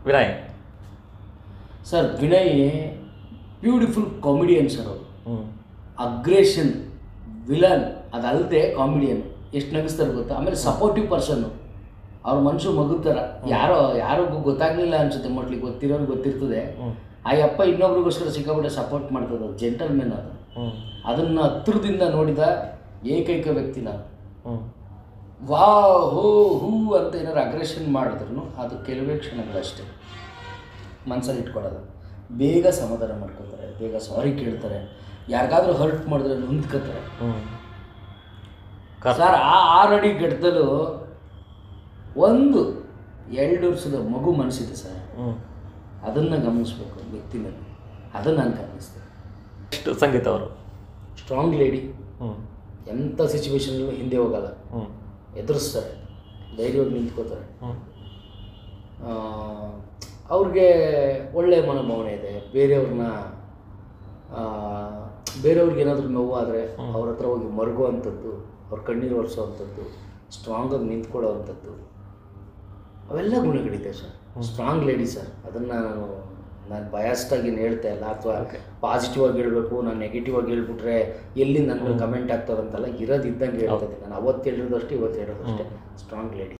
Vinay sir Vinay beautiful comedian sir ಅವರು. Aggression villain ಅದಲ್ಲದೆ comedian ಎಷ್ಟು ನಗಿಸ್ತಾರೆ ಗೊತ್ತಾ. ಆಮೇಲೆ ಸಪೋರ್ಟಿವ್ ಪರ್ಸನ್ನು, ಅವ್ರ ಮನುಷ್ಯ ಮಗು ಥರ. ಯಾರಿಗೂ ಗೊತ್ತಾಗಲಿಲ್ಲ ಅನ್ಸುತ್ತೆ, ಮೊಟ್ಲಿಗೆ ಗೊತ್ತಿರೋರು ಗೊತ್ತಿರ್ತದೆ. ಆ ಅಪ್ಪ ಇನ್ನೊಬ್ರಿಗೋಸ್ಕರ ಸಿಕ್ಕಾಬಿಟ್ಟೆ ಸಪೋರ್ಟ್ ಮಾಡ್ತದೆ. ಜೆಂಟಲ್ಮೆನ್ ಅದು. ಅದನ್ನು ಹತ್ತಿರದಿಂದ ನೋಡಿದ ಏಕೈಕ ವ್ಯಕ್ತಿ ನಾನು. ವಾ ಹೋ ಹೂ ಅಂತ ಏನಾದ್ರು ಅಗ್ರೆಷನ್ ಮಾಡಿದ್ರು ಅದು ಕೆಲವೇ ಕ್ಷಣಗಳಷ್ಟೇ, ಮನಸ್ಸಲ್ಲಿ ಇಟ್ಕೊಳ್ಳೋದು. ಬೇಗ ಸಮಾಧಾನ ಮಾಡ್ಕೊತಾರೆ, ಬೇಗ ಸಾರಿ ಕೇಳ್ತಾರೆ. ಯಾರಿಗಾದ್ರೂ ಹರ್ಟ್ ಮಾಡಿದ್ರೆ ನೊಂದ್ಕೋತಾರೆ. ಸರ್ ಆ 6 ಅಡಿ ಗಡ್ಡದಲ್ಲೂ 2 ವರ್ಷದ ಮಗು ಮನಸ್ಸಿದೆ ಸರ್. ಅದನ್ನು ಗಮನಿಸ್ಬೇಕು ವ್ಯಕ್ತಿನಲ್ಲಿ. ಅದನ್ನು ನಾನು ಗಮನಿಸ್ತೇನೆ. ಎಷ್ಟು ಸಂಗೀತ ಅವರು ಸ್ಟ್ರಾಂಗ್ ಲೇಡಿ. ಎಂಥ ಸಿಚುವೇಶನಲ್ಲೂ ಹಿಂದೆ ಹೋಗಲ್ಲ, ಎದುರಿಸ್ತಾರೆ, ಧೈರ್ಯವಾಗಿ ನಿಂತ್ಕೋತಾರೆ. ಅವ್ರಿಗೆ ಒಳ್ಳೆಯ ಮನೋಭಾವನೆ ಇದೆ. ಬೇರೆಯವ್ರಿಗೆ ಏನಾದರೂ ನೋವಾದರೆ ಅವ್ರ ಹತ್ರ ಹೋಗಿ ಮರುಗುವಂಥದ್ದು, ಅವ್ರ ಕಣ್ಣೀರು ಒರೆಸೋವಂಥದ್ದು, ಸ್ಟ್ರಾಂಗಾಗಿ ನಿಂತ್ಕೊಳ್ಳೋವಂಥದ್ದು, ಅವೆಲ್ಲ ಗುಣಗಳಿದೆ ಸರ್. Strong lady sir. ಅದನ್ನು ನಾನು ಬಯಾಸ್ಟಾಗಿ ಹೇಳ್ತಾ ಇಲ್ಲ, ಅಥವಾ ಪಾಸಿಟಿವ್ ಆಗಿ ಹೇಳಬೇಕು, ನಾನು ನೆಗೆಟಿವ್ ಆಗಿ ಹೇಳ್ಬಿಟ್ರೆ ಎಲ್ಲಿ ನನ್ನ ಮೇಲೆ ಕಮೆಂಟ್ ಆಗ್ತದಂತಲ್ಲ. ಇರೋದಿದ್ದಂಗೆ ಹೇಳ್ತಾ ಇದ್ದೀನಿ ನಾನು. ಅವತ್ತು ಹೇಳಿರೋದು ಅಷ್ಟೇ, ಇವತ್ತು ಹೇಳೋದು ಅಷ್ಟೇ. Strong lady.